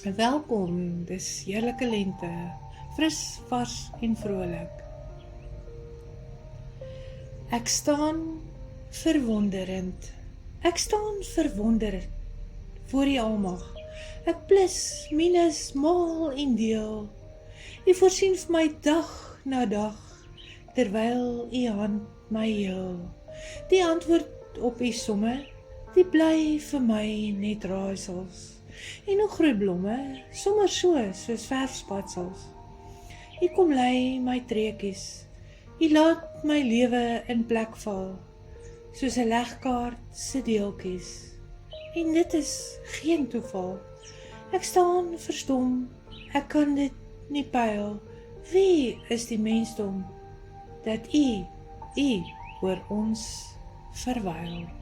Welkom, dis heerlike lente, fris, vars en vrolik. Ek staan verwonderend. Ek staan verwonderd voor die Almag. Ek plus, minus, maal en deel. U voorsien vir my dag na dag, terwyl u hand my heel. Die antwoord op u somme, die bly vir my net raaisels. En hoe groei blomme, sommer soos verfspatsels. U kom lei my treekies, u laat my lewe in plek val, soos 'n legkaart se deeltjies. En dit is geen toeval. Ek staan verstom, ek kan dit nie pyl. Wie is die mensdom, dat u oor ons verwyl?